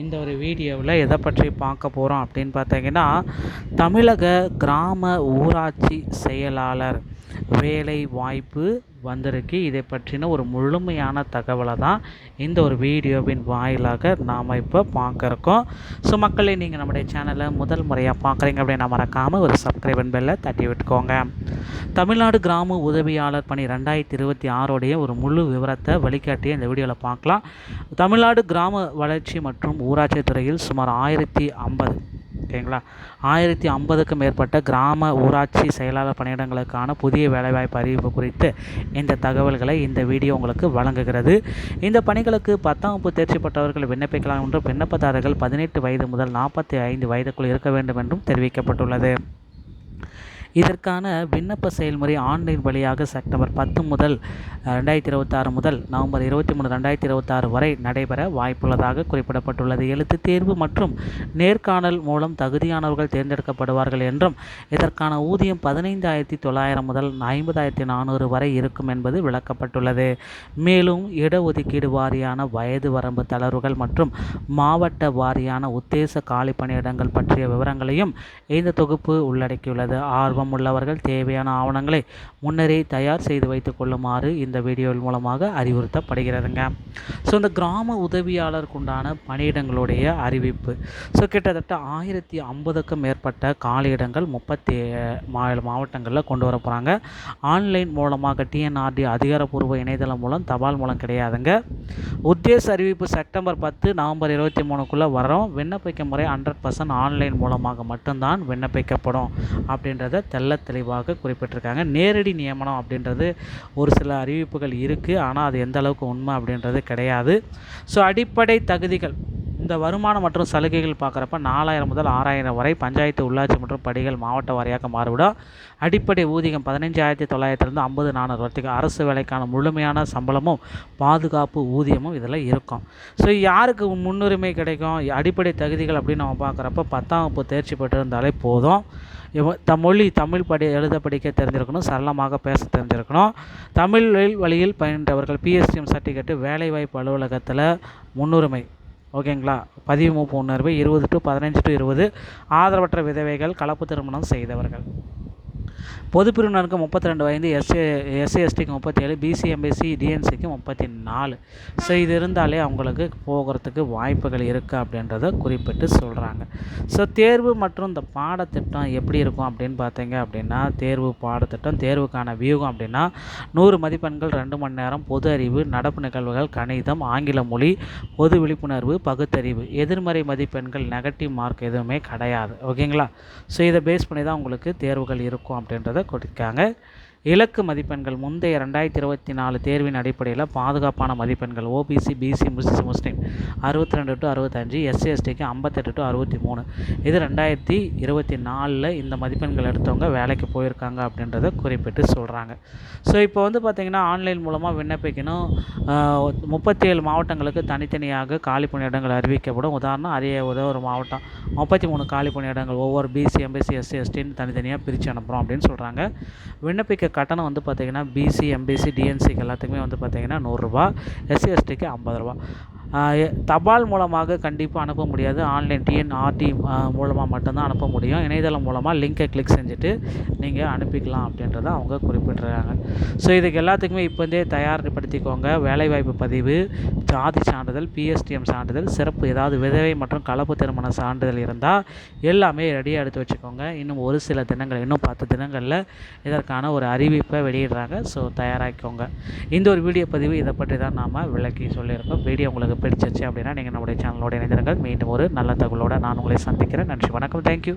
இந்த ஒரு வீடியோவில் எதை பற்றி பார்க்க போகிறோம் அப்படின்னு பார்த்தீங்கன்னா, தமிழக கிராம ஊராட்சி செயலாளர் வேலை வாய்ப்பு வந்திருக்கு. இதை பற்றின ஒரு முழுமையான தகவலை தான் இந்த ஒரு வீடியோவின் வாயிலாக நாம் இப்போ பார்க்க இருக்கோம். ஸோ மக்களே, நீங்கள் நம்முடைய சேனலை முதல் முறையாக பார்க்குறீங்க அப்படின்னா மறக்காமல் ஒரு சப்ஸ்கிரைப் பெல்லை தட்டி விட்டுக்கோங்க. தமிழ்நாடு கிராம உதவியாளர் பணி 2026 ஒரு முழு விவரத்தை வழிகாட்டிய இந்த வீடியோவில் பார்க்கலாம். தமிழ்நாடு கிராம வளர்ச்சி மற்றும் ஊராட்சி துறையில் சுமார் 1050 ஓகேங்களா 1050க்கும் மேற்பட்ட கிராம ஊராட்சி செயலாளர் பணியிடங்களுக்கான புதிய வேலைவாய்ப்பு அறிவிப்பு குறித்து இந்த தகவல்களை இந்த வீடியோ உங்களுக்கு வழங்குகிறது. இந்த பணிகளுக்கு 10ஆம் வகுப்பு தேர்ச்சி பெற்றவர்கள் விண்ணப்பிக்கலாம் என்றும் விண்ணப்பதாரர்கள் 18 வயது முதல் 45 வயதுக்குள் இருக்க வேண்டும் என்றும் தெரிவிக்கப்பட்டுள்ளது. இதற்கான விண்ணப்ப செயல்முறை ஆன்லைன் வழியாக செப்டம்பர் 10 முதல் 2026 முதல் நவம்பர் 23 2026 வரை நடைபெற வாய்ப்புள்ளதாக குறிப்பிடப்பட்டுள்ளது. எழுத்துத் தேர்வு மற்றும் நேர்காணல் மூலம் தகுதியானவர்கள் தேர்ந்தெடுக்கப்படுவார்கள் என்றும் இதற்கான ஊதியம் 15,900 முதல் 50,400 வரை இருக்கும் என்பது விளக்கப்பட்டுள்ளது. மேலும் இடஒதுக்கீடு வாரியான வயது வரம்பு தளர்வுகள் மற்றும் மாவட்ட வாரியான உத்தேச காலி பணியிடங்கள் பற்றிய விவரங்களையும் இந்த தொகுப்பு உள்ளடக்கியுள்ளது. உள்ளவர்கள் தேவையான ஆவணங்களை முன்னரே தயார் செய்து வைத்துக் கொள்ளுமாறு இந்த வீடியோ மூலமாக அறிவுறுத்தப்படுகிறதுங்க. ஸோ இந்த கிராம உதவியாளருக்கு உண்டான பணியிடங்களுடைய அறிவிப்பு. ஸோ கிட்டத்தட்ட 1050க்கும் மேற்பட்ட காலியிடங்கள் 37 மாவட்டங்களில் கொண்டு வர போகிறாங்க. ஆன்லைன் மூலமாக டிஎன்ஆர்டி அதிகாரப்பூர்வ இணையதளம் மூலம் தபால் மூலம் கிடையாதுங்க. உத்தேச அறிவிப்பு செப்டம்பர் 10 நவம்பர் 23க்குள்ளே வரோம். விண்ணப்பிக்க முறை 100% ஆன்லைன் மூலமாக மட்டும்தான் விண்ணப்பிக்கப்படும் அப்படின்றத தெள்ள தெளிவாக குறிப்பிட்டிருக்காங்க. நேரடி நியமனம் அப்படின்றது ஒரு சில அறிவிப்புகள் இருக்குது, ஆனால் அது எந்த அளவுக்கு உண்மை அப்படின்றது கிடையாது. ஸோ அடிப்படை தகுதிகள், இந்த வருமானம் மற்றும் சலுகைகள் பார்க்குறப்ப 4000 முதல் 6000 வரை பஞ்சாயத்து உள்ளாட்சி மற்றும் படிகள் மாவட்ட வாரியாக மாறுவிடும். அடிப்படை ஊதியம் 15,900 50,400 வரைக்கும் அரசு வேலைக்கான முழுமையான சம்பளமும் பாதுகாப்பு ஊதியமும் இதில் இருக்கும். ஸோ யாருக்கு முன்னுரிமை கிடைக்கும்? அடிப்படை தகுதிகள் அப்படின்னு நம்ம பார்க்குறப்ப 10ஆம் வகுப்பு தேர்ச்சி பெற்றிருந்தாலே போதும். தமிழ் எழுத படிக்க தெரிஞ்சிருக்கணும், சரளமாக பேச தெரிஞ்சிருக்கணும். தமிழ் வழியில் பயின்றவர்கள் பிஎஸ்டிஎம் சர்டிஃபிகேட்டு வேலைவாய்ப்பு அலுவலகத்தில் முன்னுரிமை. ஓகேங்களா, பதிவு மூப்பு முன்னுரிமை 20 to 15 to 20. ஆதரவற்ற விதவைகள், கலப்பு திருமணம் செய்தவர்கள். பொதுப்பிரிவினருக்கு 32 வயது, எஸ்சி/எஸ்டிக்கு 37, பிசி எம்பிசி டிஎன்சிக்கு 34. ஸோ இது இருந்தாலே அவங்களுக்கு போகிறதுக்கு வாய்ப்புகள் இருக்குது அப்படின்றத குறிப்பிட்டு சொல்கிறாங்க. ஸோ தேர்வு மற்றும் இந்த பாடத்திட்டம் எப்படி இருக்கும் அப்படின்னு பார்த்தீங்க அப்படின்னா, தேர்வுக்கான வியூகம் அப்படின்னா 100 மதிப்பெண்கள் 2 மணி நேரம், பொது அறிவு, நடப்பு நிகழ்வுகள், கணிதம், ஆங்கில மொழி, பொது விழிப்புணர்வு, பகுத்தறிவு. எதிர்மறை மதிப்பெண்கள் நெகட்டிவ் மார்க் எதுவுமே கிடையாது. ஓகேங்களா, ஸோ இதை பேஸ் பண்ணி தான் உங்களுக்கு தேர்வுகள் இருக்கும் அப்படின்றத கொடுக்காங்க. இலக்கு மதிப்பெண்கள் முந்தைய 2024 தேர்வின் அடிப்படையில் பாதுகாப்பான மதிப்பெண்கள் ஓபிசி, பிசி, முஸ்லீம் 62 to 65, எஸ்சி/எஸ்டிக்கு 58 to 63. இது 2024 இந்த மதிப்பெண்கள் எடுத்தவங்க வேலைக்கு போயிருக்காங்க அப்படின்றத குறிப்பிட்டு சொல்கிறாங்க. ஸோ இப்போ பார்த்திங்கன்னா ஆன்லைன் மூலமாக விண்ணப்பிக்கணும். 37 மாவட்டங்களுக்கு தனித்தனியாக காலி பணியிடங்கள் அறிவிக்கப்படும். உதாரணம் ஒரு மாவட்டம் 33 காலி பணியிடங்கள் ஒவ்வொரு பிசி, எம்பிசி, எஸ்சி/எஸ்டின்னு தனித்தனியாக பிரித்து அனுப்புகிறோம் அப்படின்னு சொல்கிறாங்க. விண்ணப்பிக்க கட்டணம் பார்த்திங்கன்னா பிசி, எம்பிசி, டிஎன்சிக்கு எல்லாத்துக்குமே பார்த்திங்கன்னா 100 ரூபா, எஸ்சி/எஸ்டிக்கு 50 ரூபா. தபால் மூலமாக கண்டிப்பாக அனுப்ப முடியாது. ஆன்லைன் டிஎன்ஆர்டி மூலமாக மட்டும்தான் அனுப்ப முடியும். இணையதளம் மூலமாக லிங்கை கிளிக் செஞ்சுட்டு நீங்கள் அனுப்பிக்கலாம் அப்படின்றத அவங்க குறிப்பிட்றாங்க. ஸோ இதுக்கு எல்லாத்துக்குமே இப்போதே தயார்படுத்திக்கோங்க. வேலைவாய்ப்பு பதிவு, ஜாதி சான்றிதழ், பிஎஸ்டிஎம் சான்றிதழ், சிறப்பு ஏதாவது விதவை மற்றும் கலப்பு திருமண சான்றிதழ் இருந்தால் எல்லாமே ரெடியாக எடுத்து வச்சுக்கோங்க. இன்னும் ஒரு சில தினங்கள், இன்னும் 10 தினங்களில் இதற்கான ஒரு அறிவிப்பை வெளியிடுறாங்க. ஸோ தயாராகிக்கோங்க. இந்த ஒரு வீடியோ பதிவு இதை பற்றி தான் நாம் விளக்கி சொல்லியிருக்கோம். வீடியோ உங்களுக்கு பிடிச்சிச்சு அப்படின்னா நீங்கள் நம்முடைய சேனலோட இணைந்திருங்கள். மீண்டும் ஒரு நல்ல தகவலோடு நான் உங்களை சந்திக்கிறேன். நன்றி, வணக்கம், தேங்க்யூ.